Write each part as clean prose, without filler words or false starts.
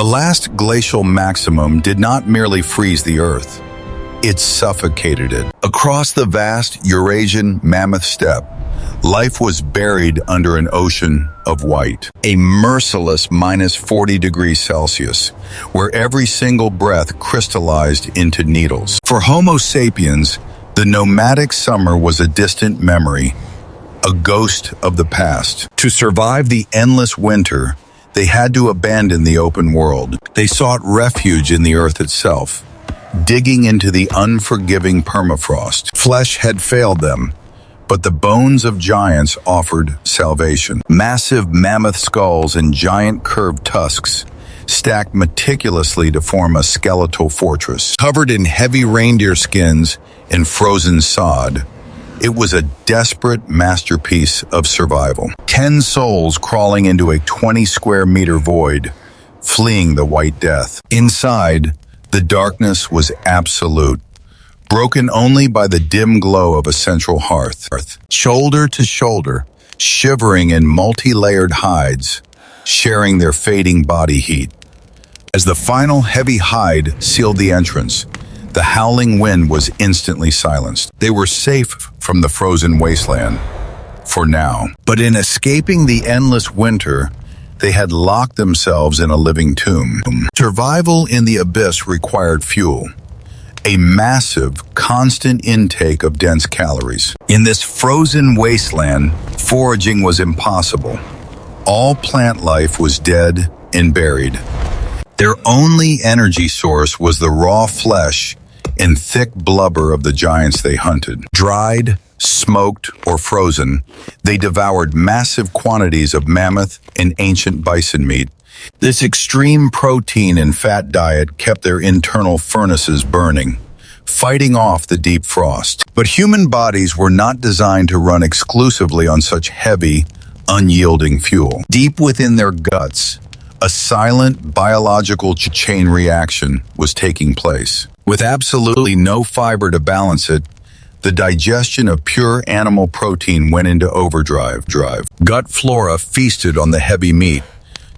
The last glacial maximum did not merely freeze the Earth, it suffocated it. Across the vast Eurasian Mammoth steppe, life was buried under an ocean of white, a merciless -40 degrees Celsius, where every single breath crystallized into needles. For Homo sapiens, the nomadic summer was a distant memory, a ghost of the past. To survive the endless winter, they had to abandon the open world. They sought refuge in the earth itself, digging into the unforgiving permafrost. Flesh had failed them, but the bones of giants offered salvation. Massive mammoth skulls and giant curved tusks stacked meticulously to form a skeletal fortress. Covered in heavy reindeer skins and frozen sod, it was a desperate masterpiece of survival. 10 souls crawling into a 20-square-meter void, fleeing the White Death. Inside, the darkness was absolute, broken only by the dim glow of a central hearth. Shoulder to shoulder, shivering in multi-layered hides, sharing their fading body heat. As the final heavy hide sealed the entrance, the howling wind was instantly silenced. They were safe from the frozen wasteland, for now. But in escaping the endless winter, they had locked themselves in a living tomb. Survival in the abyss required fuel, a massive, constant intake of dense calories. In this frozen wasteland, foraging was impossible. All plant life was dead and buried. Their only energy source was the raw flesh and thick blubber of the giants they hunted. Dried, smoked, or frozen, they devoured massive quantities of mammoth and ancient bison meat. This extreme protein and fat diet kept their internal furnaces burning, fighting off the deep frost. But human bodies were not designed to run exclusively on such heavy, unyielding fuel. Deep within their guts, a silent biological chain reaction was taking place. With absolutely no fiber to balance it, the digestion of pure animal protein went into overdrive. Gut flora feasted on the heavy meat,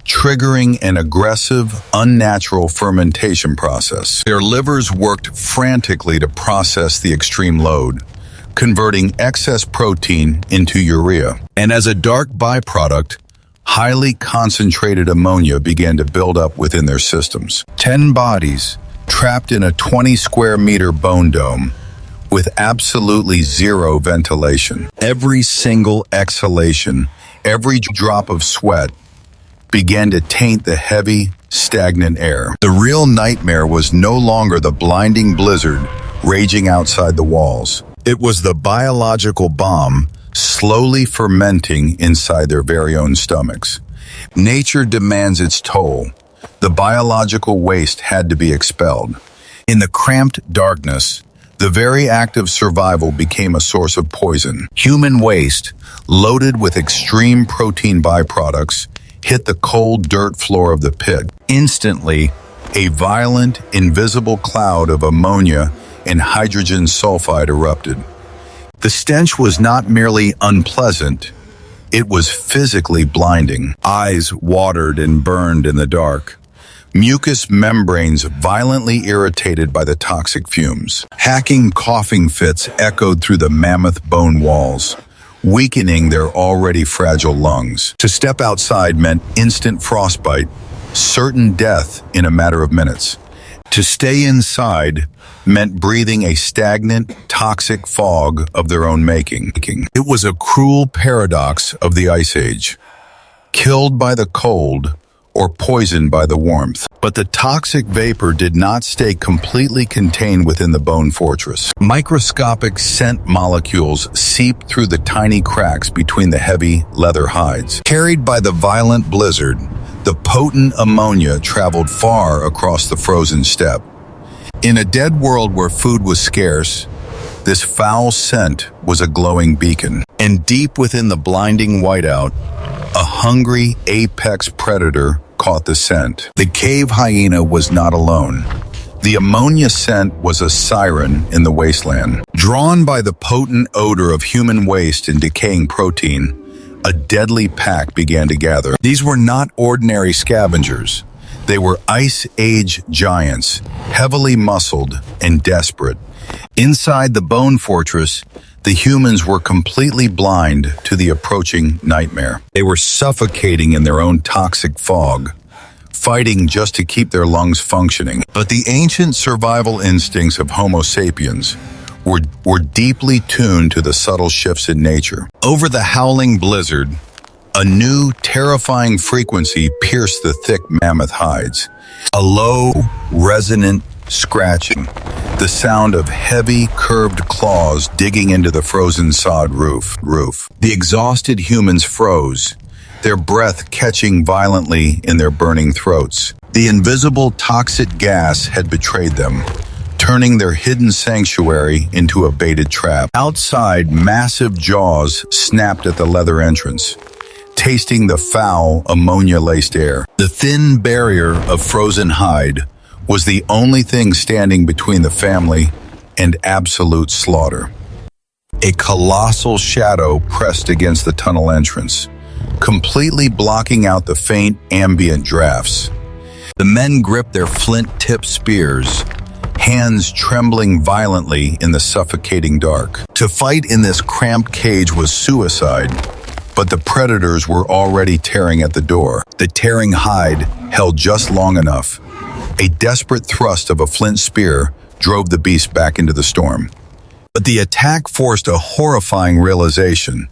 triggering an aggressive, unnatural fermentation process. Their livers worked frantically to process the extreme load, converting excess protein into urea. And as a dark byproduct, highly concentrated ammonia began to build up within their systems. 10 bodies, trapped in a 20-square-meter bone dome, with absolutely zero ventilation. Every single exhalation, every drop of sweat, began to taint the heavy, stagnant air. The real nightmare was no longer the blinding blizzard raging outside the walls. It was the biological bomb slowly fermenting inside their very own stomachs. Nature demands its toll. The biological waste had to be expelled. In the cramped darkness, the very act of survival became a source of poison. Human waste, loaded with extreme protein byproducts, hit the cold dirt floor of the pit. Instantly, a violent, invisible cloud of ammonia and hydrogen sulfide erupted. The stench was not merely unpleasant, it was physically blinding. Eyes watered and burned in the dark. Mucous membranes violently irritated by the toxic fumes. Hacking coughing fits echoed through the mammoth bone walls, weakening their already fragile lungs. To step outside meant instant frostbite, certain death in a matter of minutes. To stay inside meant breathing a stagnant, toxic fog of their own making. It was a cruel paradox of the Ice Age. Killed by the cold or poisoned by the warmth. But the toxic vapor did not stay completely contained within the bone fortress. Microscopic scent molecules seeped through the tiny cracks between the heavy leather hides. Carried by the violent blizzard, the potent ammonia traveled far across the frozen steppe. In a dead world where food was scarce, this foul scent was a glowing beacon. And deep within the blinding whiteout, a hungry apex predator caught the scent. The cave hyena was not alone. The ammonia scent was a siren in the wasteland. Drawn by the potent odor of human waste and decaying protein, a deadly pack began to gather. These were not ordinary scavengers. They were Ice Age giants, heavily muscled and desperate. Inside the bone fortress, the humans were completely blind to the approaching nightmare. They were suffocating in their own toxic fog, fighting just to keep their lungs functioning. But the ancient survival instincts of Homo sapiens were deeply tuned to the subtle shifts in nature. Over the howling blizzard, a new, terrifying frequency pierced the thick mammoth hides. A low, resonant scratching, the sound of heavy, curved claws digging into the frozen sod roof. The exhausted humans froze, their breath catching violently in their burning throats. The invisible toxic gas had betrayed them, turning their hidden sanctuary into a baited trap. Outside, massive jaws snapped at the leather entrance, tasting the foul, ammonia-laced air. The thin barrier of frozen hide was the only thing standing between the family and absolute slaughter. A colossal shadow pressed against the tunnel entrance, completely blocking out the faint ambient drafts. The men gripped their flint-tipped spears, hands trembling violently in the suffocating dark. To fight in this cramped cage was suicide, but the predators were already tearing at the door. The tearing hide held just long enough. A desperate thrust of a flint spear drove the beast back into the storm. But the attack forced a horrifying realization.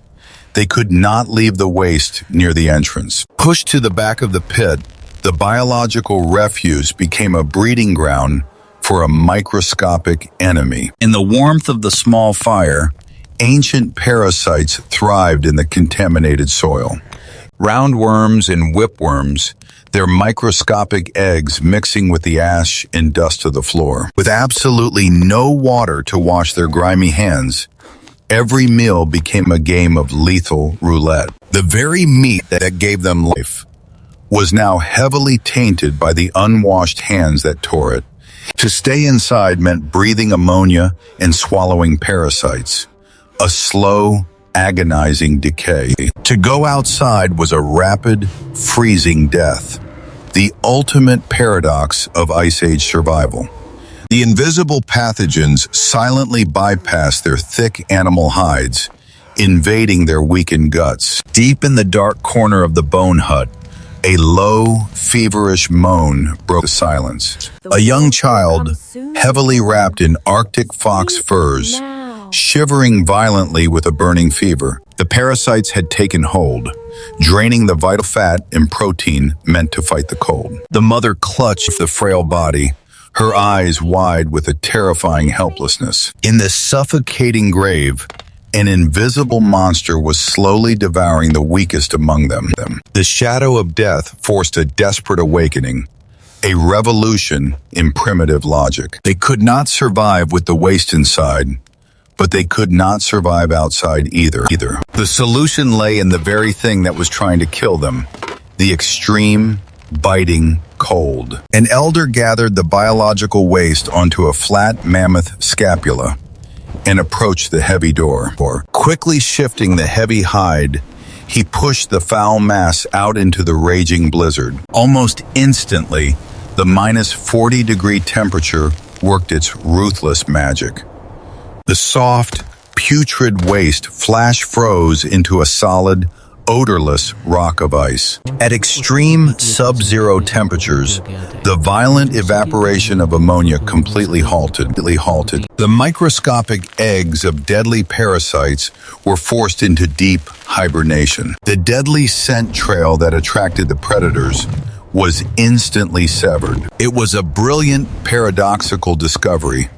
They could not leave the waste near the entrance. Pushed to the back of the pit, the biological refuse became a breeding ground for a microscopic enemy. In the warmth of the small fire, ancient parasites thrived in the contaminated soil. Roundworms and whipworms, their microscopic eggs mixing with the ash and dust of the floor. With absolutely no water to wash their grimy hands, every meal became a game of lethal roulette. The very meat that gave them life was now heavily tainted by the unwashed hands that tore it. To stay inside meant breathing ammonia and swallowing parasites, a slow, agonizing decay. To go outside was a rapid, freezing death, the ultimate paradox of Ice Age survival. The invisible pathogens silently bypassed their thick animal hides, invading their weakened guts. Deep in the dark corner of the bone hut, a low, feverish moan broke the silence. A young child, heavily wrapped in Arctic fox furs, shivering violently with a burning fever. The parasites had taken hold, draining the vital fat and protein meant to fight the cold. The mother clutched the frail body, her eyes wide with a terrifying helplessness. In the suffocating grave, an invisible monster was slowly devouring the weakest among them. The shadow of death forced a desperate awakening, a revolution in primitive logic. They could not survive with the waste inside, but they could not survive outside either. The solution lay in the very thing that was trying to kill them, the extreme, biting cold. An elder gathered the biological waste onto a flat mammoth scapula and approached the heavy door. Quickly shifting the heavy hide, he pushed the foul mass out into the raging blizzard. Almost instantly, the -40-degree temperature worked its ruthless magic. The soft, putrid waste flash froze into a solid, odorless rock of ice. At extreme sub-zero temperatures, the violent evaporation of ammonia completely halted. The microscopic eggs of deadly parasites were forced into deep hibernation. The deadly scent trail that attracted the predators was instantly severed. It was a brilliant, paradoxical discovery.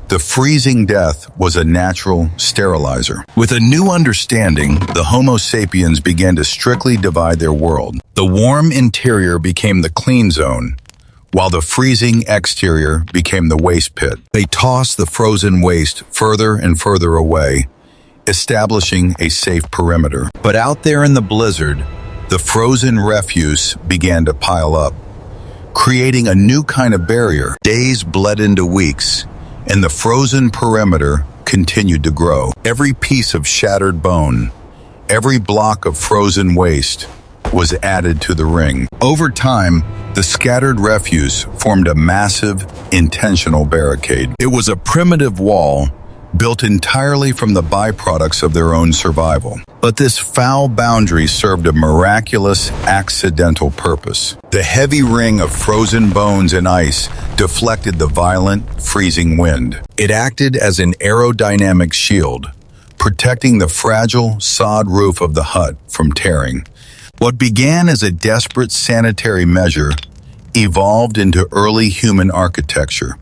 The freezing death was a natural sterilizer. With a new understanding, the Homo sapiens began to strictly divide their world. The warm interior became the clean zone, while the freezing exterior became the waste pit. They tossed the frozen waste further and further away, establishing a safe perimeter. But out there in the blizzard, the frozen refuse began to pile up, creating a new kind of barrier. Days bled into weeks, and the frozen perimeter continued to grow. Every piece of shattered bone, every block of frozen waste, was added to the ring. Over time, the scattered refuse formed a massive, intentional barricade. It was a primitive wall built entirely from the byproducts of their own survival. But this foul boundary served a miraculous, accidental purpose. The heavy ring of frozen bones and ice deflected the violent, freezing wind. It acted as an aerodynamic shield, protecting the fragile, sod roof of the hut from tearing. What began as a desperate sanitary measure evolved into early human architecture.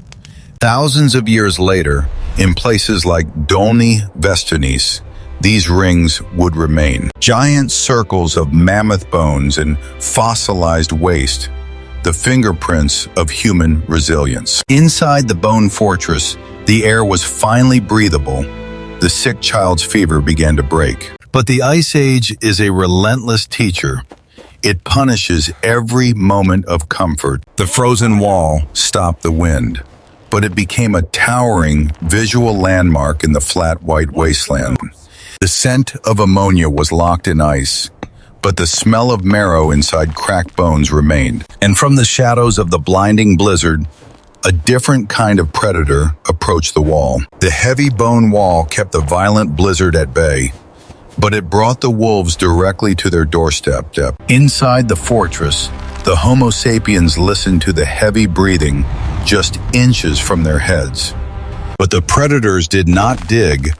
Thousands of years later, in places like Dolny Vestonis, these rings would remain. Giant circles of mammoth bones and fossilized waste, the fingerprints of human resilience. Inside the bone fortress, the air was finally breathable. The sick child's fever began to break. But the Ice Age is a relentless teacher. It punishes every moment of comfort. The frozen wall stopped the wind, but it became a towering visual landmark in the flat white wasteland. The scent of ammonia was locked in ice, but the smell of marrow inside cracked bones remained. And from the shadows of the blinding blizzard, a different kind of predator approached the wall. The heavy bone wall kept the violent blizzard at bay, but it brought the wolves directly to their doorstep. Inside the fortress, the Homo sapiens listened to the heavy breathing just inches from their heads. But the predators did not dig.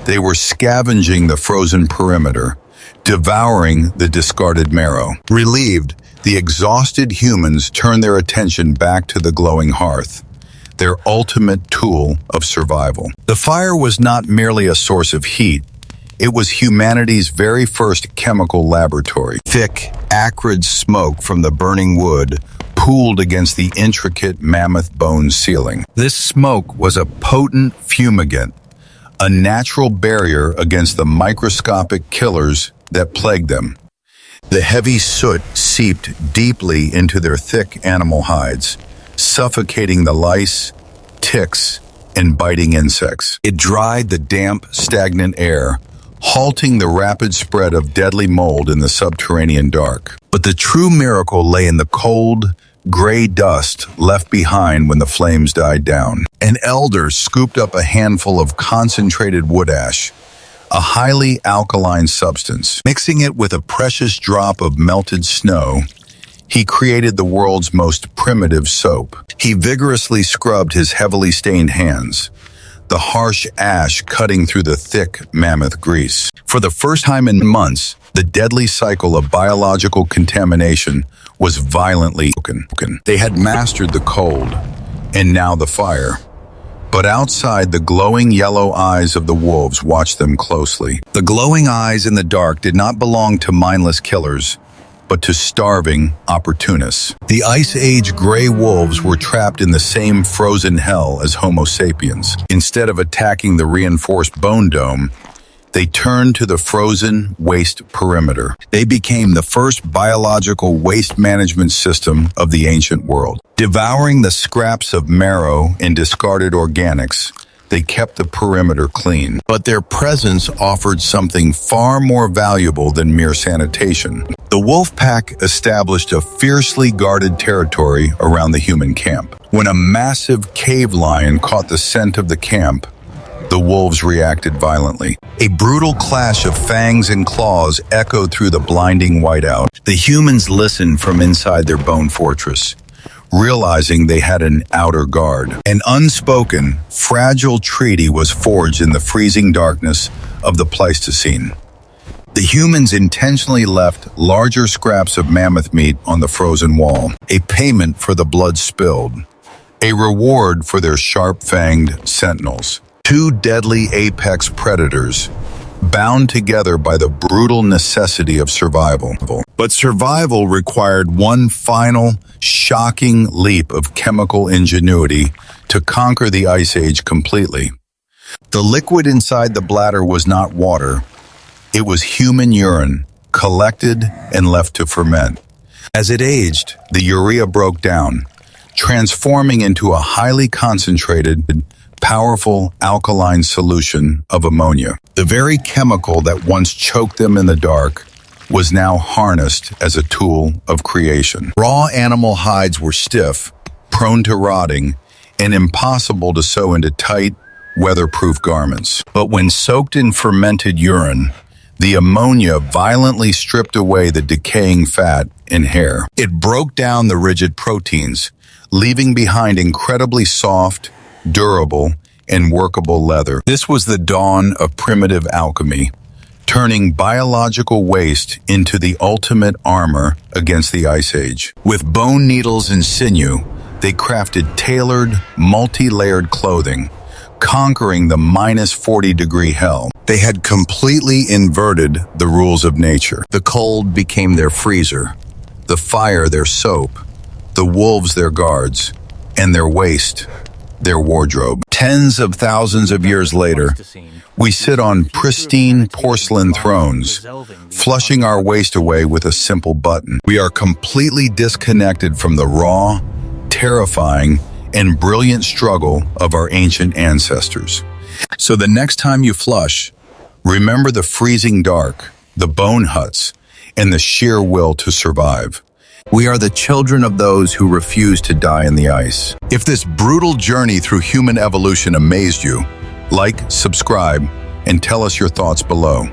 They were scavenging the frozen perimeter, devouring the discarded marrow. Relieved, the exhausted humans turned their attention back to the glowing hearth, their ultimate tool of survival. The fire was not merely a source of heat. It was humanity's very first chemical laboratory. Thick, acrid smoke from the burning wood pooled against the intricate mammoth bone ceiling. This smoke was a potent fumigant, a natural barrier against the microscopic killers that plagued them. The heavy soot seeped deeply into their thick animal hides, suffocating the lice, ticks, and biting insects. It dried the damp, stagnant air, halting the rapid spread of deadly mold in the subterranean dark. But the true miracle lay in the cold, gray dust left behind when the flames died down. An elder scooped up a handful of concentrated wood ash, a highly alkaline substance. Mixing it with a precious drop of melted snow, he created the world's most primitive soap. He vigorously scrubbed his heavily stained hands, the harsh ash cutting through the thick mammoth grease. For the first time in months, the deadly cycle of biological contamination was violently broken. They had mastered the cold, and now the fire. But outside, the glowing yellow eyes of the wolves watched them closely. The glowing eyes in the dark did not belong to mindless killers, but to starving opportunists. The Ice Age gray wolves were trapped in the same frozen hell as Homo sapiens. Instead of attacking the reinforced bone dome, they turned to the frozen waste perimeter. They became the first biological waste management system of the ancient world. Devouring the scraps of marrow and discarded organics, they kept the perimeter clean. But their presence offered something far more valuable than mere sanitation. The wolf pack established a fiercely guarded territory around the human camp. When a massive cave lion caught the scent of the camp, the wolves reacted violently. A brutal clash of fangs and claws echoed through the blinding whiteout. The humans listened from inside their bone fortress, realizing they had an outer guard. An unspoken, fragile treaty was forged in the freezing darkness of the Pleistocene. The humans intentionally left larger scraps of mammoth meat on the frozen wall, a payment for the blood spilled, a reward for their sharp-fanged sentinels. Two deadly apex predators, bound together by the brutal necessity of survival. But survival required one final, shocking leap of chemical ingenuity to conquer the Ice Age completely. The liquid inside the bladder was not water. It was human urine, collected and left to ferment. As it aged, the urea broke down, transforming into a highly concentrated, powerful alkaline solution of ammonia. The very chemical that once choked them in the dark was now harnessed as a tool of creation. Raw animal hides were stiff, prone to rotting, and impossible to sew into tight, weatherproof garments. But when soaked in fermented urine, the ammonia violently stripped away the decaying fat and hair. It broke down the rigid proteins, leaving behind incredibly soft, durable, and workable leather. This was the dawn of primitive alchemy, turning biological waste into the ultimate armor against the Ice Age. With bone needles and sinew, they crafted tailored, multi-layered clothing, conquering the -40-degree hell. They had completely inverted the rules of nature. The cold became their freezer, the fire their soap, the wolves their guards, and their waste their wardrobe. Tens of thousands of years later, we sit on pristine porcelain thrones, flushing our waste away with a simple button. We are completely disconnected from the raw, terrifying, and brilliant struggle of our ancient ancestors. So the next time you flush, remember the freezing dark, the bone huts, and the sheer will to survive. We are the children of those who refuse to die in the ice. If this brutal journey through human evolution amazed you, like, subscribe, and tell us your thoughts below.